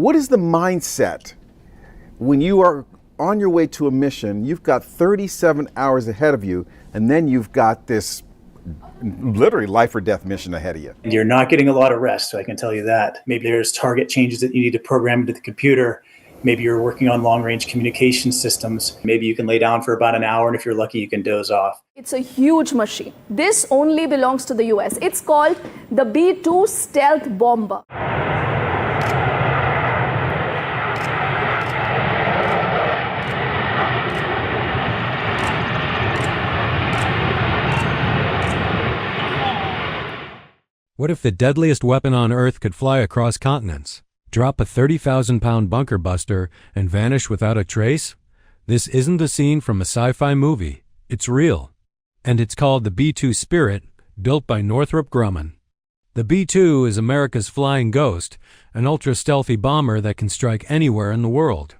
What is the mindset when you are on your way to a mission? You've got 37 hours ahead of you, and then you've got this literally life or death mission ahead of you. You're not getting a lot of rest, so I can tell you that. Maybe there's target changes that you need to program into the computer. Maybe you're working on long-range communication systems. Maybe you can lay down for about an hour, and if you're lucky, you can doze off. It's a huge machine. This only belongs to the US. It's called the B-2 stealth bomber. What if the deadliest weapon on Earth could fly across continents, drop a 30,000-pound bunker buster, and vanish without a trace? This isn't a scene from a sci-fi movie. It's real. And it's called the B-2 Spirit, built by Northrop Grumman. The B-2 is America's flying ghost, an ultra-stealthy bomber that can strike anywhere in the world.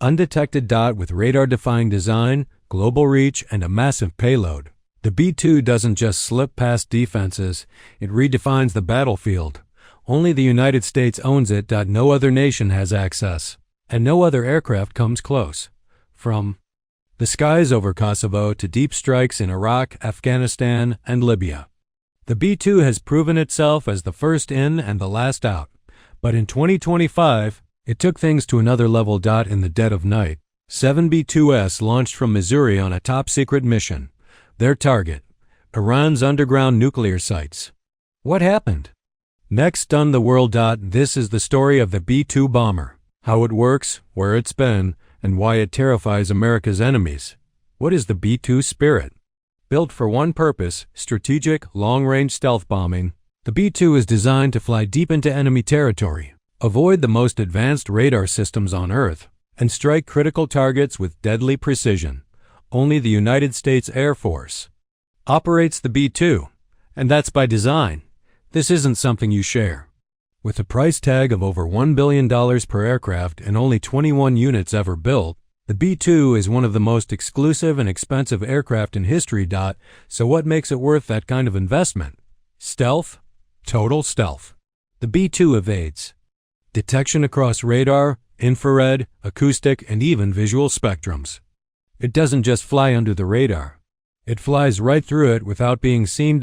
Undetected with radar-defying design, global reach, and a massive payload. The B-2 doesn't just slip past defenses, it redefines the battlefield. Only the United States owns it. No other nation has access, and no other aircraft comes close. From the skies over Kosovo to deep strikes in Iraq, Afghanistan, and Libya. The B-2 has proven itself as the first in and the last out. But in 2025, it took things to another level. In the dead of night, 7 B-2s launched from Missouri on a top-secret mission. Their target, Iran's underground nuclear sites. What happened? Next Stun the World. This is the story of the B-2 bomber, how it works, where it's been, and why it terrifies America's enemies. What is the B-2 Spirit? Built for one purpose, strategic, long-range stealth bombing, the B-2 is designed to fly deep into enemy territory, avoid the most advanced radar systems on Earth, and strike critical targets with deadly precision. Only the United States Air Force operates the B-2, and that's by design. This isn't something you share. With a price tag of over $1 billion per aircraft and only 21 units ever built, the B-2 is one of the most exclusive and expensive aircraft in history. So what makes it worth that kind of investment? Stealth? Total stealth. The B-2 evades detection across radar, infrared, acoustic, and even visual spectrums. It doesn't just fly under the radar. It flies right through it without being seen.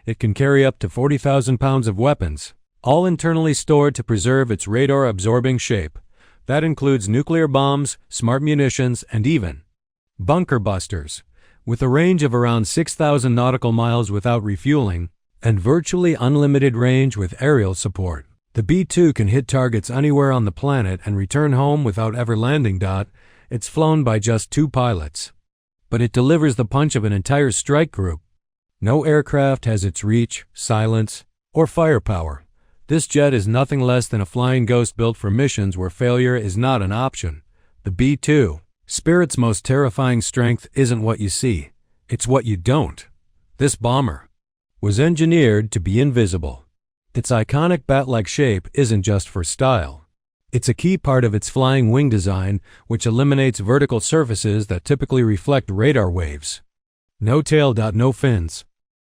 It can carry up to 40,000 pounds of weapons, all internally stored to preserve its radar-absorbing shape. That includes nuclear bombs, smart munitions, and even bunker busters. With a range of around 6,000 nautical miles without refueling, and virtually unlimited range with aerial support, the B-2 can hit targets anywhere on the planet and return home without ever landing. It's flown by just 2 pilots, but it delivers the punch of an entire strike group. No aircraft has its reach, silence, or firepower. This jet is nothing less than a flying ghost built for missions where failure is not an option. The B-2 Spirit's most terrifying strength isn't what you see, it's what you don't. This bomber was engineered to be invisible. Its iconic bat-like shape isn't just for style. It's a key part of its flying wing design, which eliminates vertical surfaces that typically reflect radar waves. No tail. No fins.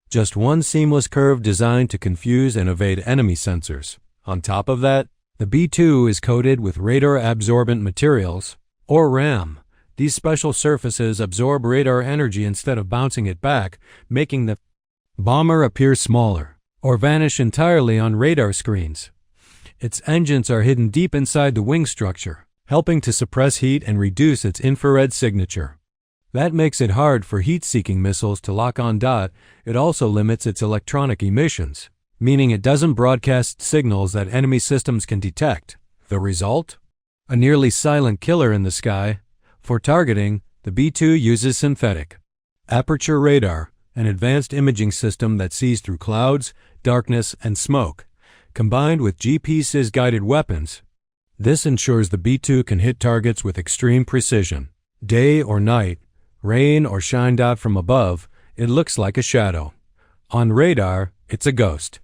Just one seamless curve designed to confuse and evade enemy sensors. On top of that, the B-2 is coated with radar-absorbent materials, or RAM. These special surfaces absorb radar energy instead of bouncing it back, making the bomber appear smaller, or vanish entirely on radar screens. Its engines are hidden deep inside the wing structure, helping to suppress heat and reduce its infrared signature. That makes it hard for heat-seeking missiles to lock on. It also limits its electronic emissions, meaning it doesn't broadcast signals that enemy systems can detect. The result? A nearly silent killer in the sky. For targeting, the B-2 uses synthetic aperture radar, an advanced imaging system that sees through clouds, darkness, and smoke. Combined with GPS-guided weapons, this ensures the B-2 can hit targets with extreme precision. Day or night, rain or shine. From above, it looks like a shadow. On radar, it's a ghost.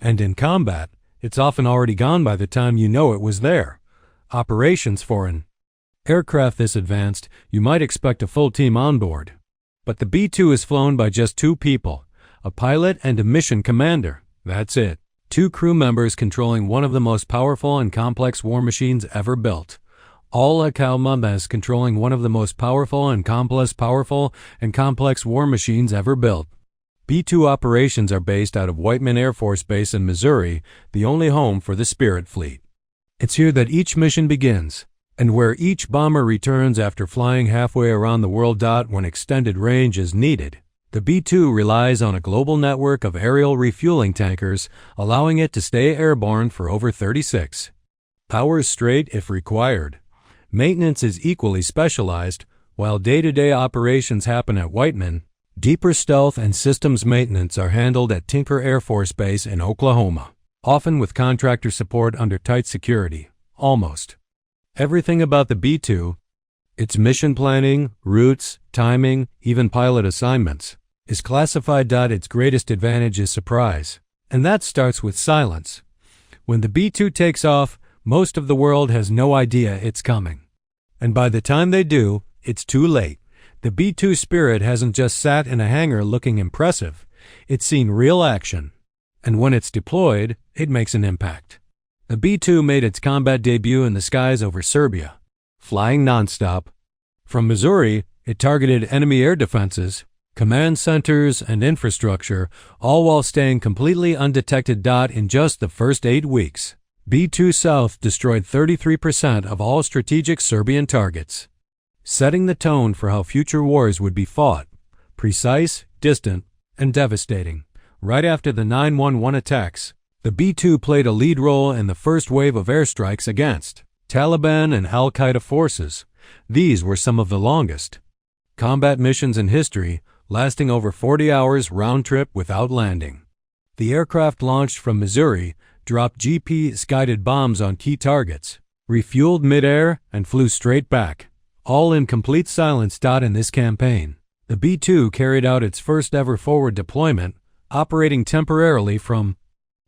And in combat, it's often already gone by the time you know it was there. Operations for an aircraft this advanced, you might expect a full team on board. But the B-2 is flown by just 2 people, a pilot and a mission commander. That's it. 2 crew members controlling one of the most powerful and complex war machines ever built. All Calmames controlling one of the most powerful and complex war machines ever built. B-2 operations are based out of Whiteman Air Force Base in Missouri, the only home for the Spirit fleet. It's here that each mission begins, and where each bomber returns after flying halfway around the world. When extended range is needed, the B-2 relies on a global network of aerial refueling tankers, allowing it to stay airborne for over 36 hours straight if required. Maintenance is equally specialized. While day-to-day operations happen at Whiteman, deeper stealth and systems maintenance are handled at Tinker Air Force Base in Oklahoma, often with contractor support under tight security. Almost everything about the B-2, its mission planning, routes, timing, even pilot assignments, is classified. Its greatest advantage is surprise, and that starts with silence. When the B-2 takes off, most of the world has no idea it's coming. And by the time they do, it's too late. The B-2 Spirit hasn't just sat in a hangar looking impressive, it's seen real action. And when it's deployed, it makes an impact. The B-2 made its combat debut in the skies over Serbia, flying nonstop. From Missouri, it targeted enemy air defenses, command centers, and infrastructure, all while staying completely undetected. In just the first 8 weeks, B-2 South destroyed 33% of all strategic Serbian targets, setting the tone for how future wars would be fought: precise, distant, and devastating. Right after the 9/11 attacks, the B-2 played a lead role in the first wave of airstrikes against Taliban and Al-Qaeda forces. These were some of the longest combat missions in history, lasting over 40 hours round trip without landing. The aircraft launched from Missouri, dropped GPS-guided bombs on key targets, refueled midair, and flew straight back, all in complete silence. In this campaign, the B-2 carried out its first ever forward deployment, operating temporarily from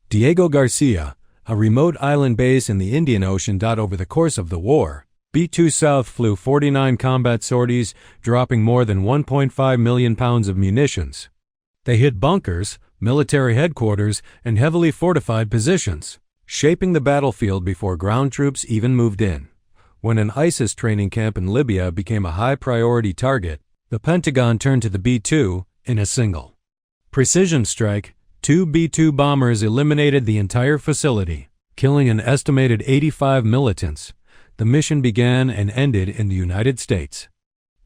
Diego Garcia, a remote island base in the Indian Ocean. Over the course of the war, B-2 South flew 49 combat sorties, dropping more than 1.5 million pounds of munitions. They hit bunkers, military headquarters, and heavily fortified positions, shaping the battlefield before ground troops even moved in. When an ISIS training camp in Libya became a high-priority target, the Pentagon turned to the B-2 in a single precision strike. 2 B-2 bombers eliminated the entire facility, killing an estimated 85 militants. The mission began and ended in the United States,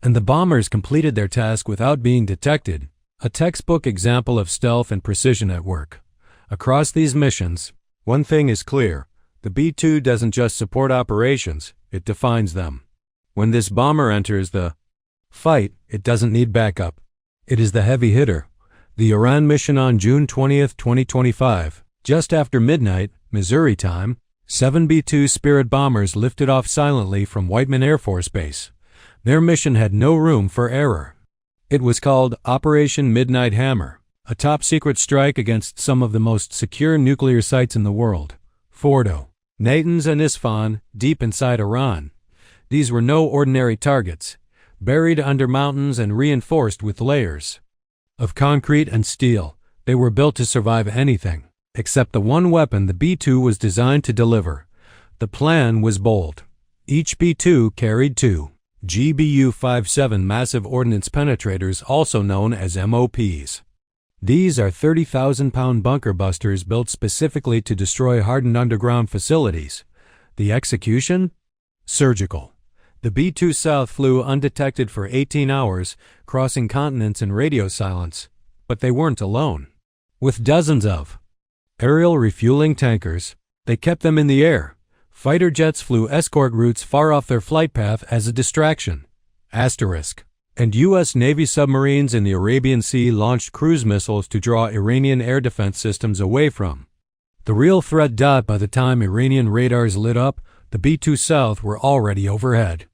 and the bombers completed their task without being detected, a textbook example of stealth and precision at work. Across these missions, one thing is clear: the B-2 doesn't just support operations, it defines them. When this bomber enters the fight, it doesn't need backup. It is the heavy hitter. The Iran mission on June 20, 2025, just after midnight, Missouri time, 7 B-2 Spirit bombers lifted off silently from Whiteman Air Force Base. Their mission had no room for error. It was called Operation Midnight Hammer, a top-secret strike against some of the most secure nuclear sites in the world: Fordo, Natanz, and Isfahan, deep inside Iran. These were no ordinary targets, buried under mountains and reinforced with layers of concrete and steel. They were built to survive anything, except the one weapon the B-2 was designed to deliver. The plan was bold. Each B-2 carried 2 GBU-57 massive ordnance penetrators, also known as MOPs. These are 30,000-pound bunker busters built specifically to destroy hardened underground facilities. The execution? Surgical. The B-2 South flew undetected for 18 hours, crossing continents in radio silence. But they weren't alone. With dozens of aerial refueling tankers, they kept them in the air. Fighter jets flew escort routes far off their flight path as a distraction. And U.S. Navy submarines in the Arabian Sea launched cruise missiles to draw Iranian air defense systems away from the real threat. By the time Iranian radars lit up, the B-2 South were already overhead.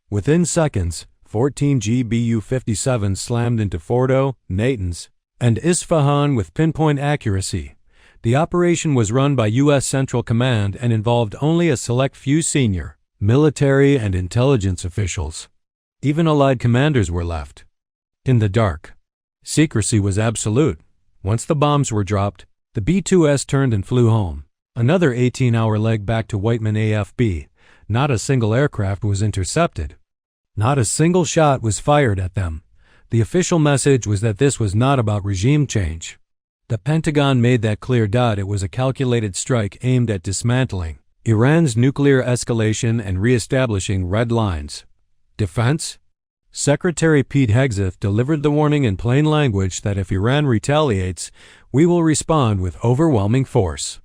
Within seconds, 14 GBU-57s slammed into Fordo, Natanz, and Isfahan with pinpoint accuracy. The operation was run by U.S. Central Command and involved only a select few senior military and intelligence officials. Even Allied commanders were left in the dark. Secrecy was absolute. Once the bombs were dropped, The B-2S turned and flew home. Another 18-hour leg back to Whiteman AFB. Not a single aircraft was intercepted. Not a single shot was fired at them. The official message was that this was not about regime change. The Pentagon made that clear. It was a calculated strike aimed at dismantling Iran's nuclear escalation and reestablishing red lines. Defense? Secretary Pete Hegseth delivered the warning in plain language that if Iran retaliates, we will respond with overwhelming force.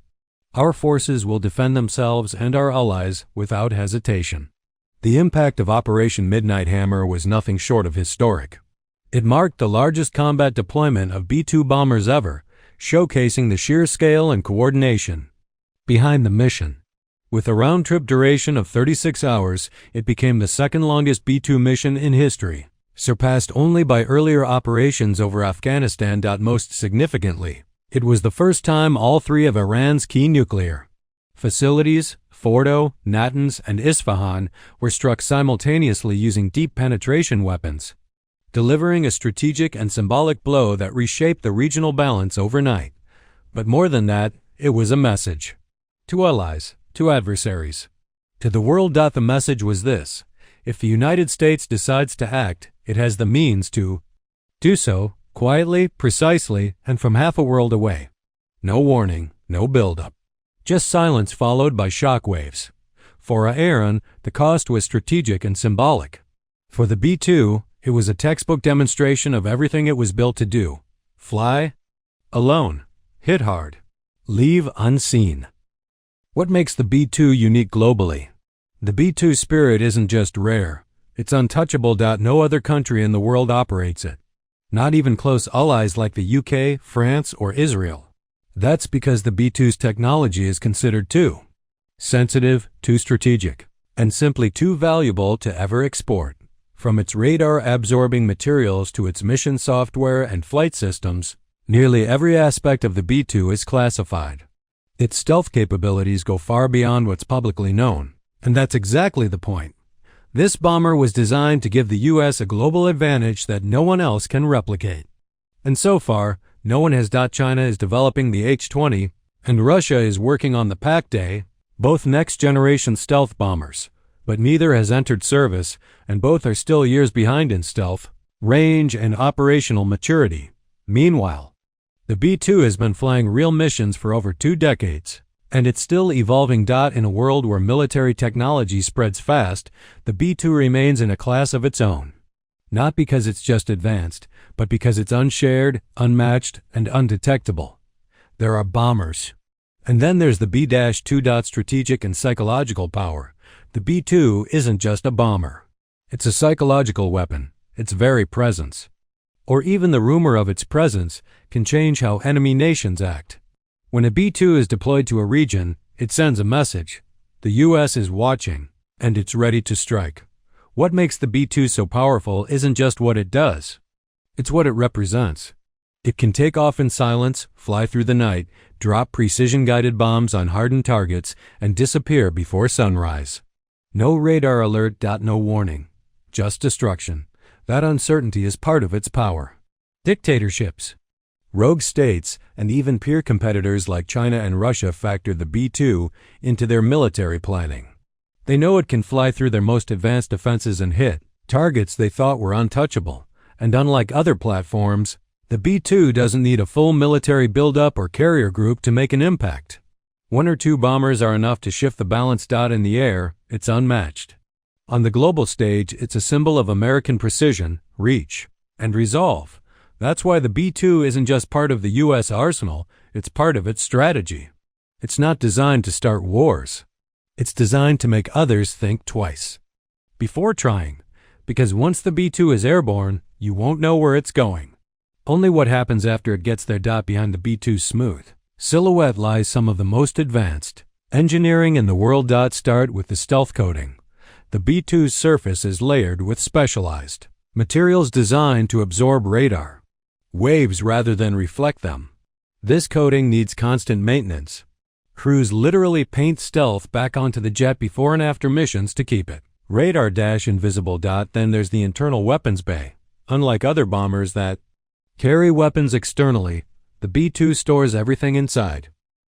Our forces will defend themselves and our allies without hesitation. The impact of Operation Midnight Hammer was nothing short of historic. It marked the largest combat deployment of B-2 bombers ever, showcasing the sheer scale and coordination behind the mission. With a round-trip duration of 36 hours, it became the second longest B-2 mission in history, surpassed only by earlier operations over Afghanistan. Most significantly, it was the first time all three of Iran's key nuclear facilities, Fordo, Natanz, and Isfahan, were struck simultaneously using deep penetration weapons, delivering a strategic and symbolic blow that reshaped the regional balance overnight. But more than that, it was a message. To allies, to adversaries, to the world. The message was this: if the United States decides to act, it has the means to do so, quietly, precisely, and from half a world away. No warning, no build-up. Just silence followed by shock waves. For Iran, the cost was strategic and symbolic. For the B-2, it was a textbook demonstration of everything it was built to do: fly alone, hit hard, leave unseen. What makes the B-2 unique globally? The B-2 spirit isn't just rare, it's untouchable. No other country in the world operates it. Not even close allies like the UK, France, or Israel. That's because the B-2's technology is considered too sensitive, too strategic, and simply too valuable to ever export. From its radar-absorbing materials to its mission software and flight systems, nearly every aspect of the B-2 is classified. Its stealth capabilities go far beyond what's publicly known, and that's exactly the point. This bomber was designed to give the U.S. a global advantage that no one else can replicate. And so far, no one has. China is developing the H-20, and Russia is working on the Pak-Day, both next-generation stealth bombers. But neither has entered service, and both are still years behind in stealth, range, and operational maturity. Meanwhile, the B-2 has been flying real missions for over 2 decades, and it's still evolving. In a world where military technology spreads fast, the B-2 remains in a class of its own. Not because it's just advanced, but because it's unshared, unmatched, and undetectable. There are bombers. And then there's the B-2. Strategic and psychological power. The B-2 isn't just a bomber. It's a psychological weapon. Its very presence, or even the rumor of its presence, can change how enemy nations act. When a B-2 is deployed to a region, it sends a message. The U.S. is watching, and it's ready to strike. What makes the B-2 so powerful isn't just what it does. It's what it represents. It can take off in silence, fly through the night, drop precision-guided bombs on hardened targets, and disappear before sunrise. No radar alert. No warning. Just destruction. That uncertainty is part of its power. Dictatorships, rogue states, and even peer competitors like China and Russia factor the B-2 into their military planning. They know it can fly through their most advanced defenses and hit targets they thought were untouchable. And unlike other platforms, the B-2 doesn't need a full military buildup or carrier group to make an impact. 1 or 2 bombers are enough to shift the balance. In the air, it's unmatched. On the global stage, it's a symbol of American precision, reach, and resolve. That's why the B-2 isn't just part of the U.S. arsenal, it's part of its strategy. It's not designed to start wars. It's designed to make others think twice before trying, because once the B-2 is airborne, you won't know where it's going. Only what happens after it gets there. Behind the B-2's smooth silhouette lies some of the most advanced engineering in the world. Start with the stealth coating. The B-2's surface is layered with specialized materials designed to absorb radar waves rather than reflect them. This coating needs constant maintenance. Crews literally paint stealth back onto the jet before and after missions to keep it radar invisible. Then there's the internal weapons bay. Unlike other bombers that carry weapons externally, the B-2 stores everything inside.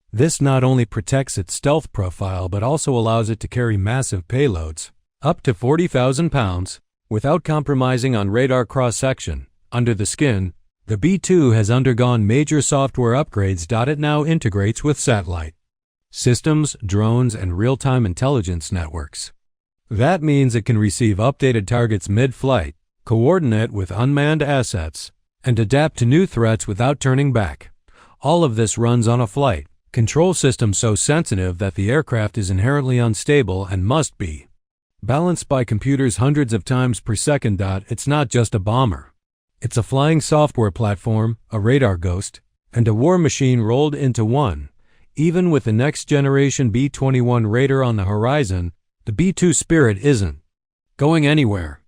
This not only protects its stealth profile but also allows it to carry massive payloads, up to 40,000 pounds, without compromising on radar cross-section. Under the skin, the B-2 has undergone major software upgrades. It now integrates with satellite systems, drones, and real-time intelligence networks. That means it can receive updated targets mid-flight, coordinate with unmanned assets, and adapt to new threats without turning back. All of this runs on a flight control system so sensitive that the aircraft is inherently unstable and must be balanced by computers hundreds of times per second. It's not just a bomber. It's a flying software platform, a radar ghost, and a war machine rolled into one. Even with the next-generation B-21 Raider on the horizon, the B-2 Spirit isn't going anywhere.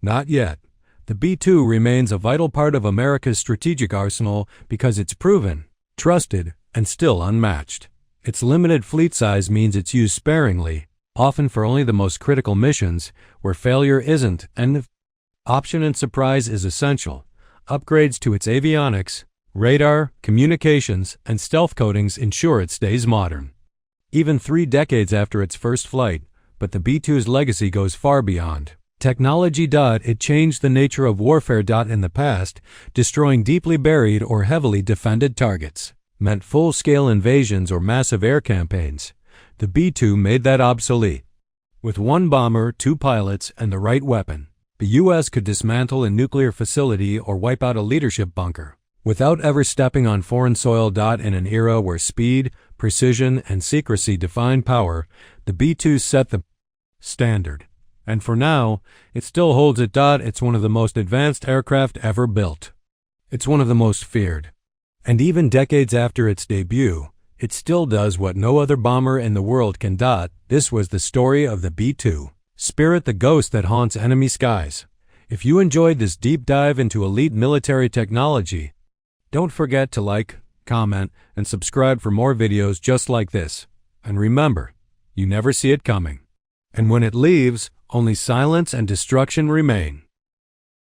Not yet. The B-2 remains a vital part of America's strategic arsenal because it's proven, trusted, and still unmatched. Its limited fleet size means it's used sparingly, often for only the most critical missions where failure isn't an option and surprise is essential. Upgrades to its avionics, radar, communications, and stealth coatings ensure it stays modern. Even 3 decades after its first flight, but the B-2's legacy goes far beyond technology. It changed the nature of warfare. In the past, destroying deeply buried or heavily defended targets meant full-scale invasions or massive air campaigns. The B-2 made that obsolete. With 1 bomber, 2 pilots, and the right weapon, the U.S. could dismantle a nuclear facility or wipe out a leadership bunker without ever stepping on foreign soil. In an era where speed, precision, and secrecy define power, the B-2 set the standard. And for now, it still holds it. It's one of the most advanced aircraft ever built. It's one of the most feared. And even decades after its debut, it still does what no other bomber in the world can. This was the story of the B-2 Spirit, the ghost that haunts enemy skies. If you enjoyed this deep dive into elite military technology, don't forget to like, comment, and subscribe for more videos just like this. And remember, you never see it coming. And when it leaves, only silence and destruction remain.